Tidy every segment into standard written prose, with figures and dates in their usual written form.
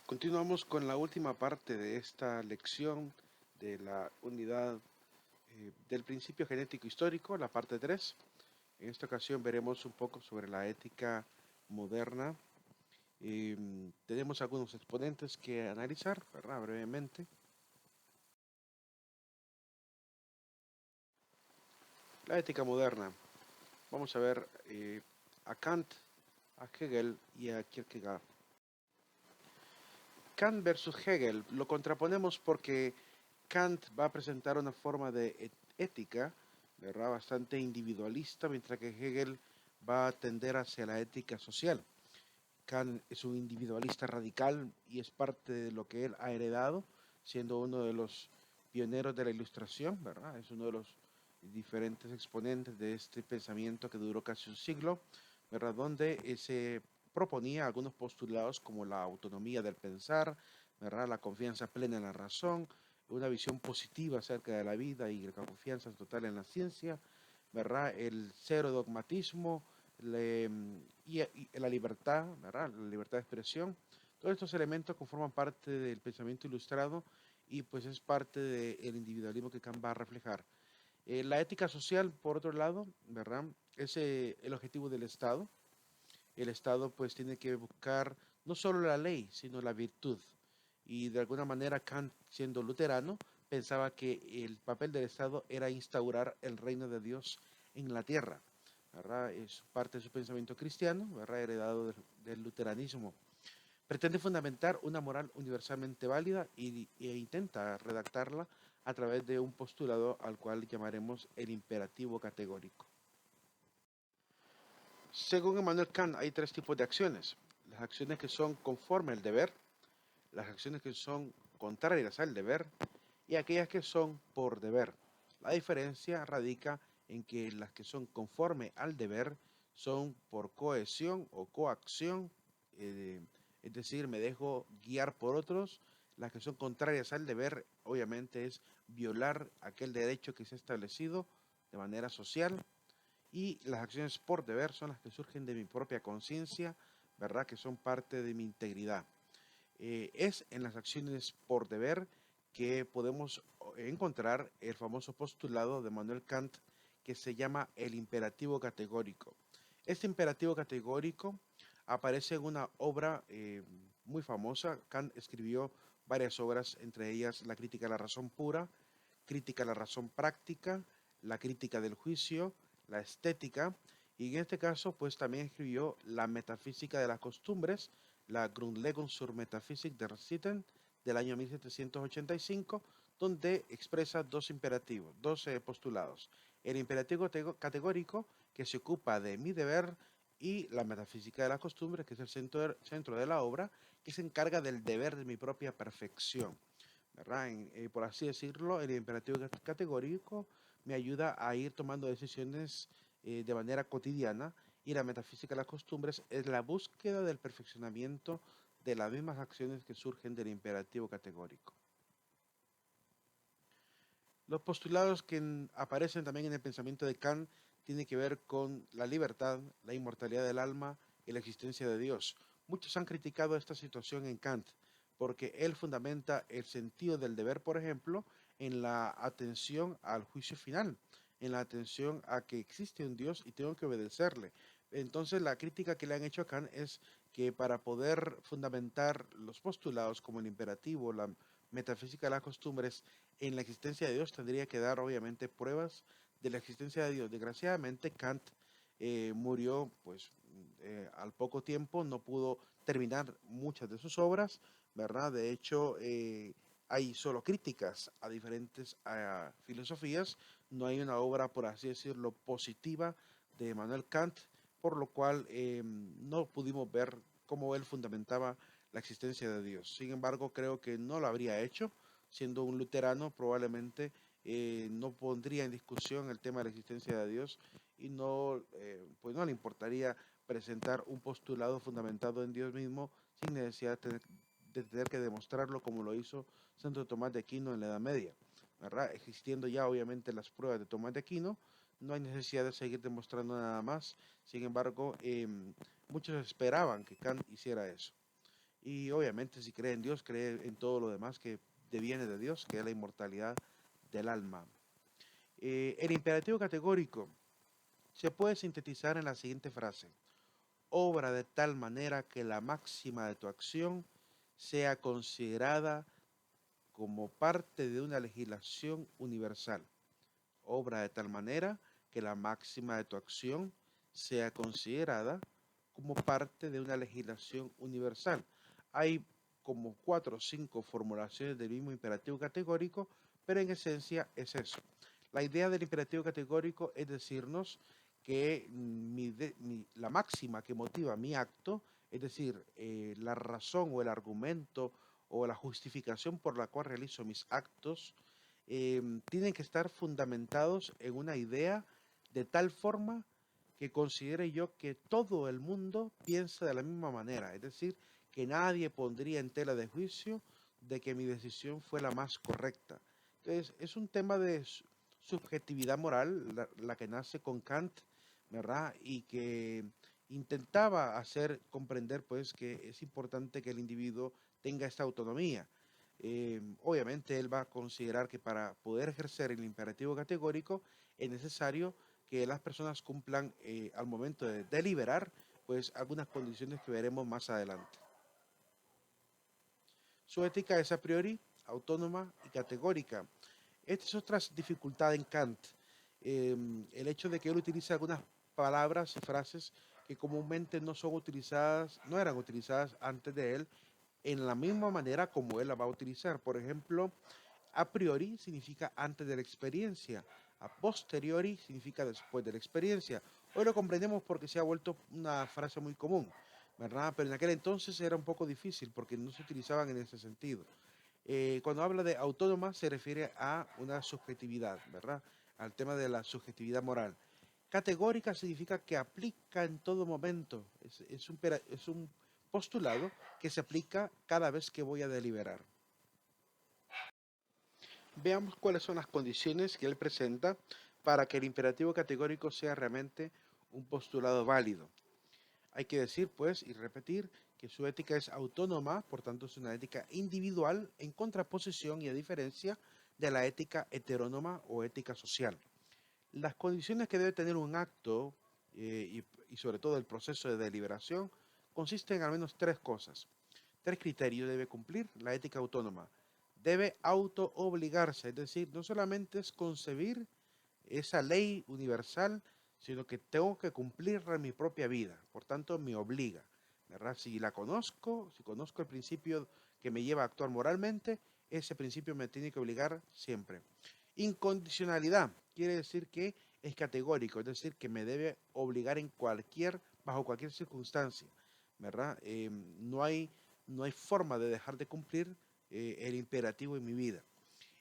Continuamos con la última parte de esta lección de la unidad del principio genético histórico, la parte 3. En esta ocasión veremos un poco sobre la ética moderna. Tenemos algunos exponentes que analizar, ¿verdad? Brevemente. La ética moderna. Vamos a ver a Kant, a Hegel y a Kierkegaard. Kant versus Hegel lo contraponemos porque Kant va a presentar una forma de ética, ¿verdad? Bastante individualista, mientras que Hegel va a tender hacia la ética social. Kant es un individualista radical y es parte de lo que él ha heredado, siendo uno de los pioneros de la Ilustración, ¿verdad? Es uno de los diferentes exponentes de este pensamiento que duró casi un siglo, ¿verdad? Donde se proponía algunos postulados como la autonomía del pensar, ¿verdad? La confianza plena en la razón, una visión positiva acerca de la vida y la confianza total en la ciencia, ¿verdad? El cero dogmatismo, le, y la libertad, ¿verdad? La libertad de expresión. Todos estos elementos conforman parte del pensamiento ilustrado y pues es parte del individualismo que Kant va a reflejar. La ética social, por otro lado, ¿verdad? Es el objetivo del Estado. El Estado pues tiene que buscar no solo la ley, sino la virtud. Y de alguna manera Kant, siendo luterano, pensaba que el papel del Estado era instaurar el reino de Dios en la tierra, ¿verdad? Es parte de su pensamiento cristiano, ¿verdad? Heredado del luteranismo. Pretende fundamentar una moral universalmente válida e intenta redactarla a través de un postulado al cual llamaremos el imperativo categórico. Según Immanuel Kant, hay tres tipos de acciones. Las acciones que son conforme al deber, las acciones que son contrarias al deber y aquellas que son por deber. La diferencia radica en que las que son conforme al deber son por cohesión o coacción, eh, es decir, me dejo guiar por otros. Las que son contrarias al deber, obviamente, es violar aquel derecho que se ha establecido de manera social, y las acciones por deber son las que surgen de mi propia conciencia, ¿verdad? Que son parte de mi integridad. Es en las acciones por deber que podemos encontrar el famoso postulado de Manuel Kant que se llama el imperativo categórico. Este imperativo categórico aparece en una obra muy famosa. Kant escribió varias obras, entre ellas La crítica a la razón pura, Crítica a la razón práctica, La crítica del juicio, La estética, y en este caso pues también escribió La metafísica de las costumbres, la Grundlegung zur Metaphysik der Sitten del año 1785, donde expresa dos imperativos, dos postulados. El imperativo categórico, que se ocupa de mi deber, y la metafísica de la costumbre, que es el centro de la obra, que se encarga del deber de mi propia perfección. ¿Verdad? Por así decirlo, el imperativo categórico me ayuda a ir tomando decisiones de manera cotidiana, y la metafísica de las costumbres es la búsqueda del perfeccionamiento de las mismas acciones que surgen del imperativo categórico. Los postulados que aparecen también en el pensamiento de Kant tienen que ver con la libertad, la inmortalidad del alma y la existencia de Dios. Muchos han criticado esta situación en Kant porque él fundamenta el sentido del deber, por ejemplo, en la atención al juicio final, en la atención a que existe un Dios y tengo que obedecerle. Entonces la crítica que le han hecho a Kant es que para poder fundamentar los postulados como el imperativo, la metafísica de las costumbres, en la existencia de Dios tendría que dar obviamente pruebas de la existencia de Dios. Desgraciadamente Kant murió pues al poco tiempo, no pudo terminar muchas de sus obras, ¿verdad? De hecho, hay solo críticas a diferentes filosofías, no hay una obra, por así decirlo, positiva de Manuel Kant, por lo cual no pudimos ver cómo él fundamentaba la existencia de Dios. Sin embargo, creo que no lo habría hecho. Siendo un luterano, probablemente no pondría en discusión el tema de la existencia de Dios y no, pues no le importaría presentar un postulado fundamentado en Dios mismo sin necesidad de tener que demostrarlo como lo hizo Santo Tomás de Aquino en la Edad Media, ¿verdad? Existiendo ya obviamente las pruebas de Tomás de Aquino, no hay necesidad de seguir demostrando nada más. Sin embargo, muchos esperaban que Kant hiciera eso. Y obviamente si cree en Dios, cree en todo lo demás que deviene de Dios, que es la inmortalidad del alma. El imperativo categórico se puede sintetizar en la siguiente frase: obra de tal manera que la máxima de tu acción sea considerada como parte de una legislación universal. Obra de tal manera que la máxima de tu acción sea considerada como parte de una legislación universal. Hay como 4 o 5 formulaciones del mismo imperativo categórico, pero en esencia es eso. La idea del imperativo categórico es decirnos que la máxima que motiva mi acto, es decir, la razón o el argumento o la justificación por la cual realizo mis actos, tienen que estar fundamentados en una idea de tal forma que considere yo que todo el mundo piensa de la misma manera, es decir, que nadie pondría en tela de juicio de que mi decisión fue la más correcta. Entonces, es un tema de subjetividad moral, la que nace con Kant, ¿verdad? Y que intentaba hacer comprender, pues, que es importante que el individuo tenga esta autonomía. Obviamente él va a considerar que para poder ejercer el imperativo categórico es necesario que las personas cumplan al momento de deliberar, pues algunas condiciones que veremos más adelante. Su ética es a priori autónoma y categórica. Esta es otra dificultad en Kant, el hecho de que él utiliza algunas palabras y frases que comúnmente no son utilizadas, no eran utilizadas antes de él en la misma manera como él la va a utilizar. Por ejemplo, a priori significa antes de la experiencia, a posteriori significa después de la experiencia. Hoy lo comprendemos porque se ha vuelto una frase muy común, ¿verdad? Pero en aquel entonces era un poco difícil porque no se utilizaban en ese sentido. Cuando habla de autónoma se refiere a una subjetividad, ¿verdad? Al tema de la subjetividad moral. Categórica significa que aplica en todo momento. Es un postulado que se aplica cada vez que voy a deliberar. Veamos cuáles son las condiciones que él presenta para que el imperativo categórico sea realmente un postulado válido. Hay que decir, pues, y repetir que su ética es autónoma, por tanto es una ética individual en contraposición y a diferencia de la ética heterónoma o ética social. Las condiciones que debe tener un acto y sobre todo el proceso de deliberación consisten en al menos 3 cosas. 3 criterios debe cumplir la ética autónoma. Debe auto-obligarse, es decir, no solamente es concebir esa ley universal, sino que tengo que cumplirla en mi propia vida. Por tanto, me obliga, ¿verdad? Si la conozco, si conozco el principio que me lleva a actuar moralmente, ese principio me tiene que obligar siempre. Incondicionalidad quiere decir que es categórico, es decir, que me debe obligar bajo cualquier circunstancia, ¿verdad? No hay forma de dejar de cumplir el imperativo en mi vida.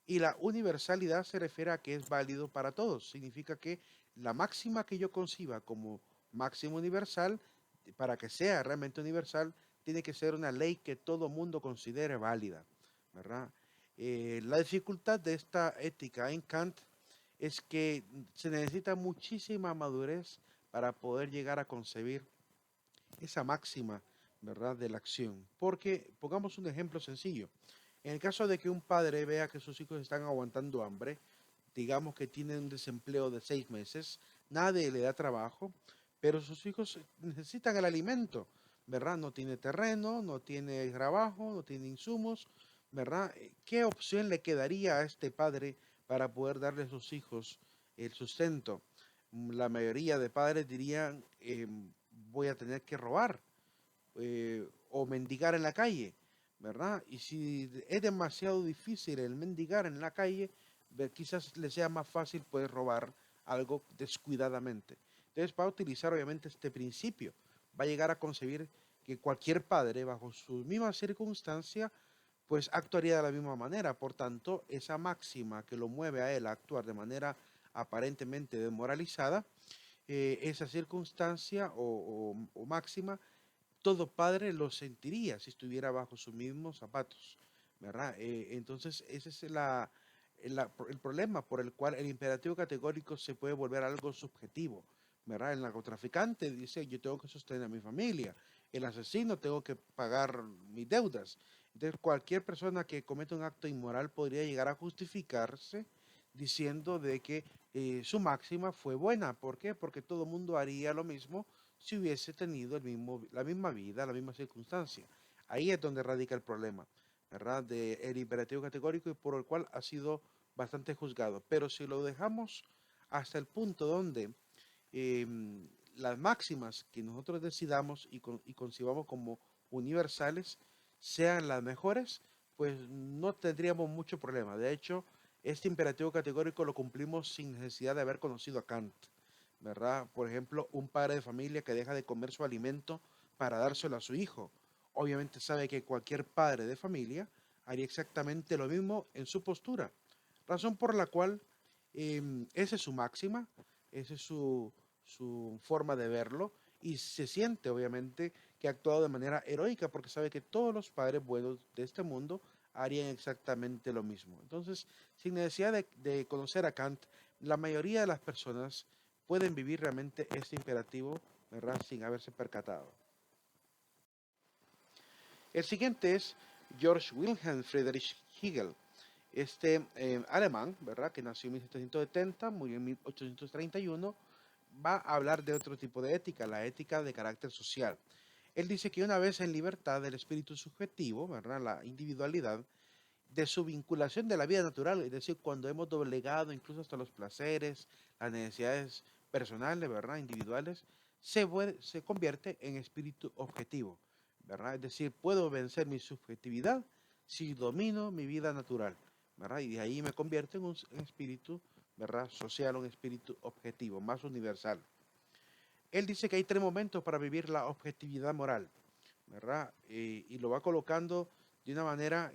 Y la universalidad se refiere a que es válido para todos. Significa que la máxima que yo conciba como máximo universal, para que sea realmente universal, tiene que ser una ley que todo mundo considere válida, ¿verdad? La dificultad de esta ética en Kant es que se necesita muchísima madurez para poder llegar a concebir esa máxima, ¿verdad?, de la acción. Porque, pongamos un ejemplo sencillo. En el caso de que un padre vea que sus hijos están aguantando hambre, digamos que tienen un desempleo de 6 meses, nadie le da trabajo, pero sus hijos necesitan el alimento, ¿verdad? No tiene terreno, no tiene trabajo, no tiene insumos, ¿verdad? ¿Qué opción le quedaría a este padre para poder darle a sus hijos el sustento? La mayoría de padres dirían, voy a tener que robar o mendigar en la calle, ¿verdad? Y si es demasiado difícil el mendigar en la calle, quizás le sea más fácil poder robar algo descuidadamente. Entonces va a utilizar obviamente este principio, va a llegar a concebir que cualquier padre bajo su misma circunstancia pues actuaría de la misma manera. Por tanto, esa máxima que lo mueve a él a actuar de manera aparentemente desmoralizada, esa circunstancia o máxima todo padre lo sentiría si estuviera bajo sus mismos zapatos, ¿verdad? Entonces, ese es el problema por el cual el imperativo categórico se puede volver algo subjetivo, ¿verdad? El narcotraficante dice, yo tengo que sostener a mi familia. el asesino, tengo que pagar mis deudas. Entonces, cualquier persona que cometa un acto inmoral podría llegar a justificarse diciendo de que su máxima fue buena. ¿Por qué? Porque todo el mundo haría lo mismo si hubiese tenido la misma vida, la misma circunstancia. Ahí es donde radica el problema, ¿verdad? Del imperativo categórico y por el cual ha sido bastante juzgado. Pero si lo dejamos hasta el punto donde eh, las máximas que nosotros decidamos y concibamos como universales sean las mejores, pues no tendríamos mucho problema. De hecho, este imperativo categórico lo cumplimos sin necesidad de haber conocido a Kant, ¿verdad? Por ejemplo, un padre de familia que deja de comer su alimento para dárselo a su hijo. Obviamente sabe que cualquier padre de familia haría exactamente lo mismo en su postura, razón por la cual esa es su máxima, esa es su forma de verlo y se siente obviamente que ha actuado de manera heroica porque sabe que todos los padres buenos de este mundo harían exactamente lo mismo. Entonces, sin necesidad de conocer a Kant, la mayoría de las personas pueden vivir realmente este imperativo, ¿verdad? Sin haberse percatado. El siguiente es George Wilhelm Friedrich Hegel, este alemán, ¿verdad? Que nació en 1770, murió en 1831, va a hablar de otro tipo de ética, la ética de carácter social. Él dice que una vez en libertad del espíritu subjetivo, ¿verdad? La individualidad, de su vinculación de la vida natural, es decir, cuando hemos doblegado incluso hasta los placeres, las necesidades personales, ¿verdad? Individuales, se convierte en espíritu objetivo, ¿verdad? Es decir, puedo vencer mi subjetividad si domino mi vida natural, ¿verdad? Y de ahí me convierte en un espíritu, ¿verdad? Social, un espíritu objetivo, más universal. Él dice que hay tres momentos para vivir la objetividad moral, ¿verdad? Y lo va colocando de una manera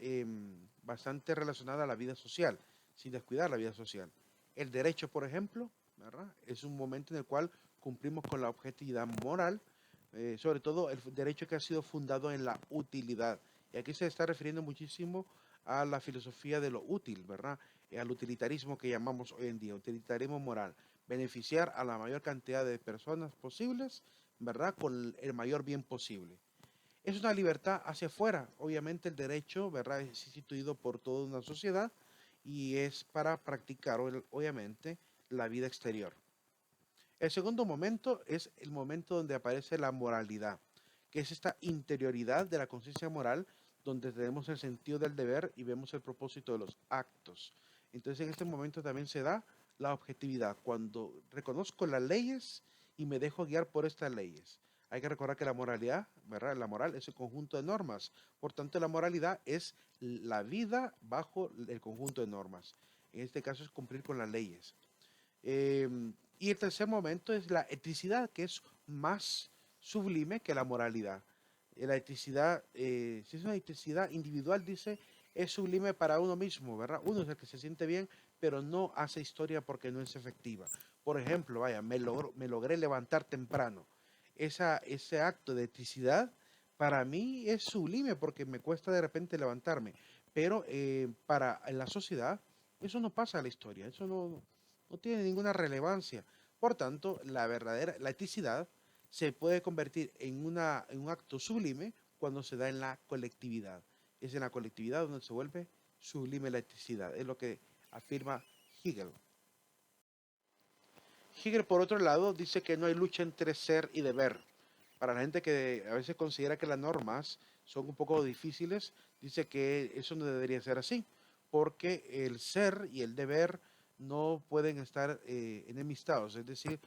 bastante relacionada a la vida social, sin descuidar la vida social. El derecho, por ejemplo, ¿verdad? Es un momento en el cual cumplimos con la objetividad moral, sobre todo el derecho que ha sido fundado en la utilidad. Y aquí se está refiriendo muchísimo a la filosofía de lo útil, ¿verdad? Al utilitarismo que llamamos hoy en día, utilitarismo moral, beneficiar a la mayor cantidad de personas posibles, ¿verdad? Con el mayor bien posible. Es una libertad hacia afuera. Obviamente el derecho, ¿verdad? Es instituido por toda una sociedad y es para practicar, obviamente, la vida exterior. El segundo momento es el momento donde aparece la moralidad, que es esta interioridad de la conciencia moral donde tenemos el sentido del deber y vemos el propósito de los actos. Entonces en este momento también se da la objetividad, cuando reconozco las leyes y me dejo guiar por estas leyes. Hay que recordar que la moralidad, ¿verdad? La moral es el conjunto de normas. Por tanto, la moralidad es la vida bajo el conjunto de normas. En este caso es cumplir con las leyes. Y el tercer momento es la eticidad, que es más sublime que la moralidad. La eticidad, si es una eticidad individual, dice, es sublime para uno mismo, ¿verdad? Uno es el que se siente bien, pero no hace historia porque no es efectiva. Por ejemplo, vaya, me logré levantar temprano. Ese acto de eticidad para mí es sublime porque me cuesta de repente levantarme, pero para la sociedad eso no pasa a la historia, eso no tiene ninguna relevancia. Por tanto, la eticidad se puede convertir en un acto sublime cuando se da en la colectividad. Es en la colectividad donde se vuelve sublime la eticidad. Es lo que afirma Hegel. Hegel, por otro lado, dice que no hay lucha entre ser y deber. Para la gente que a veces considera que las normas son un poco difíciles, dice que eso no debería ser así, porque el ser y el deber no pueden estar enemistados, es decir,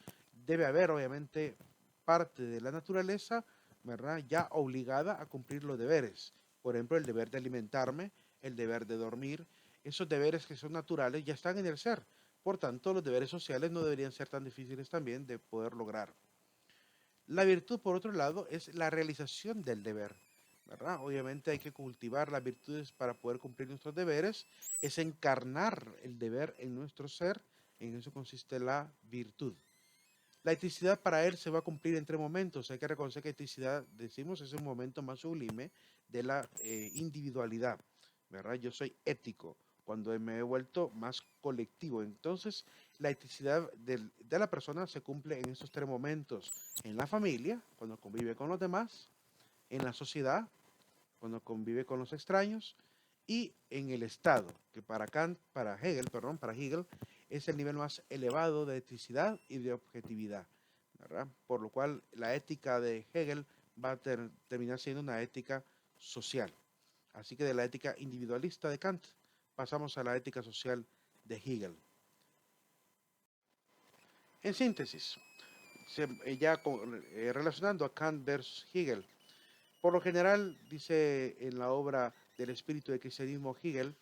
debe haber obviamente parte de la naturaleza, ¿verdad? Ya obligada a cumplir los deberes. Por ejemplo, el deber de alimentarme, el deber de dormir, esos deberes que son naturales ya están en el ser. Por tanto, los deberes sociales no deberían ser tan difíciles también de poder lograr. La virtud, por otro lado, es la realización del deber, ¿verdad? Obviamente hay que cultivar las virtudes para poder cumplir nuestros deberes, es encarnar el deber en nuestro ser, en eso consiste la virtud. La eticidad para él se va a cumplir en tres momentos. Hay que reconocer que eticidad, decimos, es un momento más sublime de la individualidad, ¿verdad? Yo soy ético cuando me he vuelto más colectivo. Entonces, la eticidad de la persona se cumple en esos tres momentos. En la familia, cuando convive con los demás, en la sociedad, cuando convive con los extraños, y en el Estado, que para Hegel, es el nivel más elevado de eticidad y de objetividad, ¿verdad? Por lo cual la ética de Hegel va a terminar siendo una ética social. Así que de la ética individualista de Kant pasamos a la ética social de Hegel. En síntesis, relacionando a Kant versus Hegel, por lo general, dice en la obra del espíritu del cristianismo Hegel,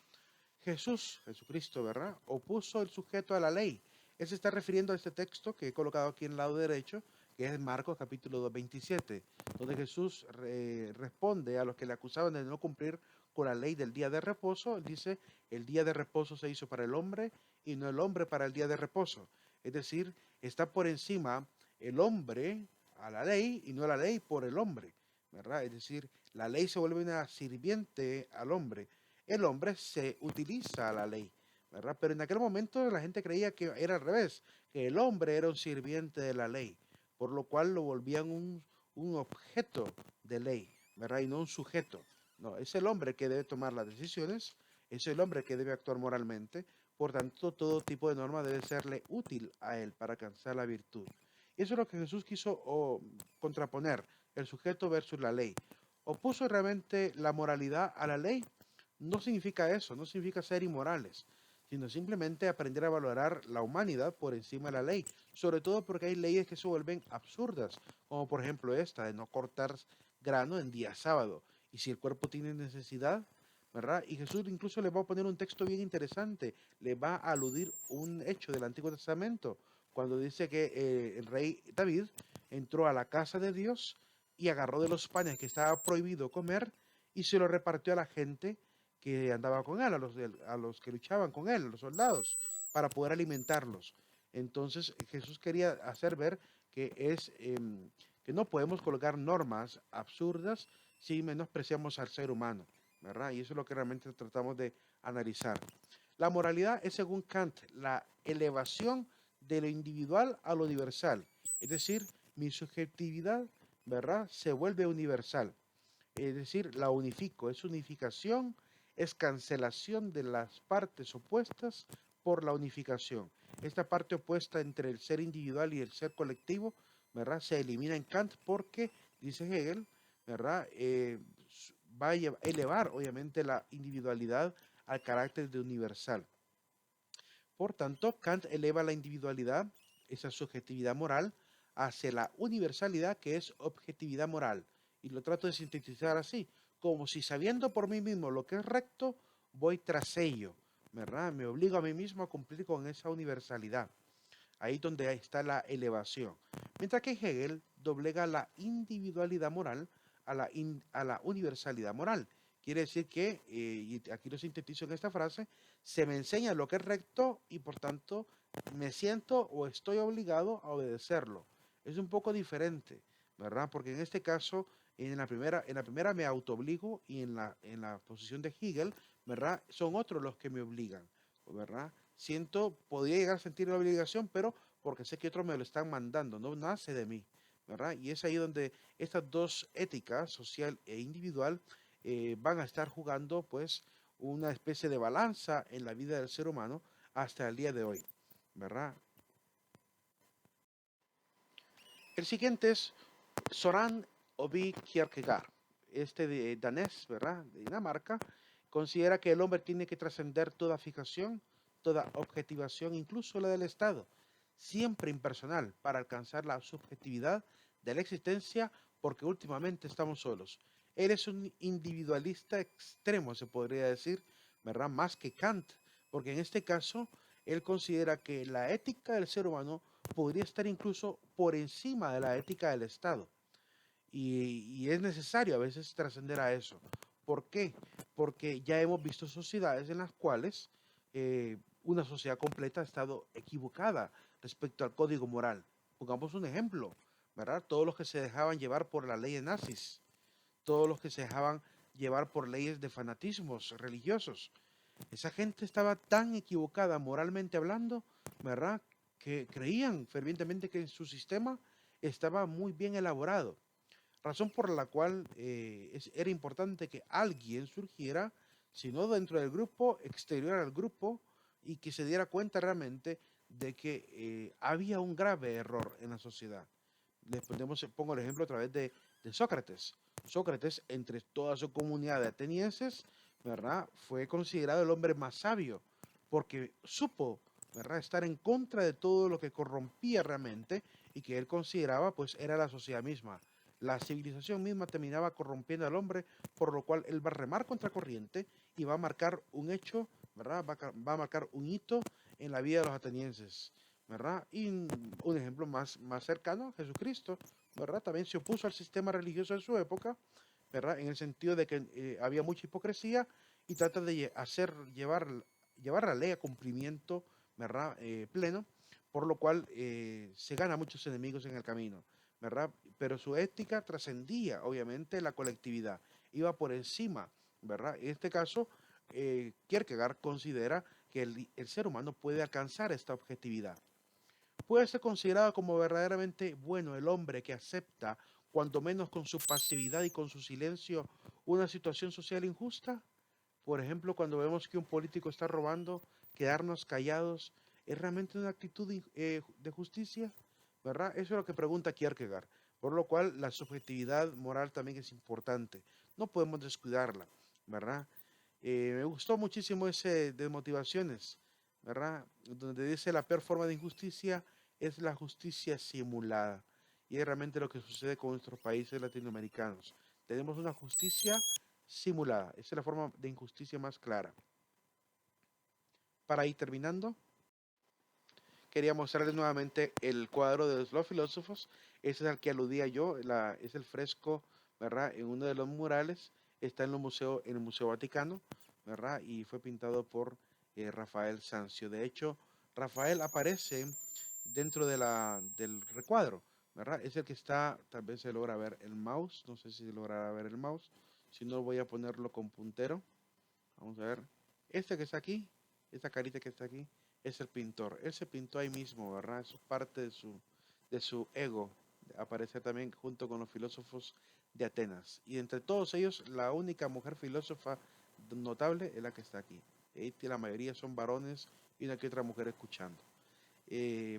Jesucristo, ¿verdad?, opuso el sujeto a la ley. Él se está refiriendo a este texto que he colocado aquí en el lado derecho, que es Marcos capítulo 27, donde Jesús responde a los que le acusaban de no cumplir con la ley del día de reposo. Él dice, el día de reposo se hizo para el hombre y no el hombre para el día de reposo. Es decir, está por encima el hombre a la ley y no la ley por el hombre, ¿verdad? Es decir, la ley se vuelve una sirviente al hombre. El hombre se utiliza la ley, ¿verdad? Pero en aquel momento la gente creía que era al revés, que el hombre era un sirviente de la ley, por lo cual lo volvían un objeto de ley, ¿verdad? Y no un sujeto. No, es el hombre que debe tomar las decisiones, es el hombre que debe actuar moralmente, por tanto todo tipo de norma debe serle útil a él para alcanzar la virtud. Eso es lo que Jesús quiso contraponer, el sujeto versus la ley. Opuso realmente la moralidad a la ley. No significa eso, no significa ser inmorales, sino simplemente aprender a valorar la humanidad por encima de la ley, sobre todo porque hay leyes que se vuelven absurdas, como por ejemplo esta de no cortar grano en día sábado, y si el cuerpo tiene necesidad, ¿verdad? Y Jesús incluso le va a poner un texto bien interesante, le va a aludir un hecho del Antiguo Testamento, cuando dice que el rey David entró a la casa de Dios y agarró de los panes que estaba prohibido comer y se lo repartió a la gente que andaba con él, a los que luchaban con él, los soldados, para poder alimentarlos. Entonces Jesús quería hacer ver que no podemos colocar normas absurdas si menospreciamos al ser humano, ¿verdad? Y eso es lo que realmente tratamos de analizar. La moralidad es, según Kant, la elevación de lo individual a lo universal. Es decir, mi subjetividad, ¿verdad?, se vuelve universal. Es decir, la unifico, es unificación, es cancelación de las partes opuestas por la unificación. Esta parte opuesta entre el ser individual y el ser colectivo, ¿verdad?, se elimina en Kant porque, dice Hegel, ¿verdad?, va a elevar obviamente la individualidad al carácter de universal. Por tanto, Kant eleva la individualidad, esa subjetividad moral, hacia la universalidad que es objetividad moral. Y lo trato de sintetizar así, como si sabiendo por mí mismo lo que es recto, voy tras ello, ¿verdad? Me obligo a mí mismo a cumplir con esa universalidad. Ahí donde está la elevación. Mientras que Hegel doblega la individualidad moral a la universalidad moral. Quiere decir que, y aquí lo sintetizo en esta frase, se me enseña lo que es recto y por tanto me siento o estoy obligado a obedecerlo. Es un poco diferente, ¿verdad? Porque en este caso, en la primera me autoobligo y en la posición de Hegel, ¿verdad? Son otros los que me obligan, ¿verdad? Podría llegar a sentir la obligación, pero porque sé que otros me lo están mandando, no nace de mí, ¿verdad? Y es ahí donde estas dos éticas, social e individual, van a estar jugando pues una especie de balanza en la vida del ser humano hasta el día de hoy, ¿verdad? El siguiente es Soran Obi Kierkegaard, danés, ¿verdad?, de Dinamarca, considera que el hombre tiene que trascender toda fijación, toda objetivación, incluso la del Estado, siempre impersonal, para alcanzar la subjetividad de la existencia, porque últimamente estamos solos. Él es un individualista extremo, se podría decir, ¿verdad?, más que Kant, porque en este caso él considera que la ética del ser humano podría estar incluso por encima de la ética del Estado. Y es necesario a veces trascender a eso. ¿Por qué? Porque ya hemos visto sociedades en las cuales una sociedad completa ha estado equivocada respecto al código moral. Pongamos un ejemplo, ¿verdad? Todos los que se dejaban llevar por las leyes nazis, todos los que se dejaban llevar por leyes de fanatismos religiosos. Esa gente estaba tan equivocada moralmente hablando, ¿verdad?, que creían fervientemente que su sistema estaba muy bien elaborado. razón por la cual era importante que alguien surgiera, si no dentro del grupo, exterior al grupo, y que se diera cuenta realmente de que había un grave error en la sociedad. Pongo el ejemplo a través de Sócrates. Sócrates, entre toda su comunidad de atenienses, ¿verdad? Fue considerado el hombre más sabio, porque supo, ¿verdad?, estar en contra de todo lo que corrompía realmente y que él consideraba pues era la sociedad misma. La civilización misma terminaba corrompiendo al hombre, por lo cual él va a remar contra corriente y va a marcar un hecho, ¿verdad? Va a marcar un hito en la vida de los atenienses, ¿verdad? Y un ejemplo más cercano, Jesucristo, ¿verdad? También se opuso al sistema religioso de su época, ¿verdad? En el sentido de que había mucha hipocresía y trata de llevar la ley a cumplimiento, ¿verdad? Pleno, por lo cual se gana muchos enemigos en el camino, ¿verdad? Pero su ética trascendía, obviamente, la colectividad, iba por encima, ¿verdad? En este caso, Kierkegaard considera que el ser humano puede alcanzar esta objetividad. Puede ser considerado como verdaderamente bueno el hombre que acepta, cuando menos con su pasividad y con su silencio, una situación social injusta. Por ejemplo, cuando vemos que un político está robando, quedarnos callados, ¿es realmente una actitud de justicia? ¿Verdad? Eso es lo que pregunta Kierkegaard. Por lo cual, la subjetividad moral también es importante. No podemos descuidarla, ¿verdad? Me gustó muchísimo ese de motivaciones, ¿verdad? Donde dice la peor forma de injusticia es la justicia simulada. Y es realmente lo que sucede con nuestros países latinoamericanos. Tenemos una justicia simulada. Esa es la forma de injusticia más clara. Para ir terminando, quería mostrarles nuevamente el cuadro de los filósofos. Ese es al que aludía yo, es el fresco, ¿verdad? En uno de los murales, está en el Museo Vaticano, ¿verdad? Y fue pintado por Rafael Sanzio. De hecho, Rafael aparece dentro del recuadro, ¿verdad? Es el que está, tal vez se logra ver el mouse, no sé si se logrará ver el mouse, si no voy a ponerlo con puntero. Vamos a ver. Este que está aquí, esta carita que está aquí, es el pintor. Él se pintó ahí mismo, ¿verdad? Eso es parte de su ego. Aparece también junto con los filósofos de Atenas. Y entre todos ellos, la única mujer filósofa notable es la que está aquí. La mayoría son varones y una que otra mujer escuchando.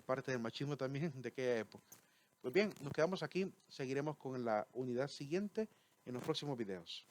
Parte del machismo también de aquella época. Pues bien, nos quedamos aquí. Seguiremos con la unidad siguiente en los próximos videos.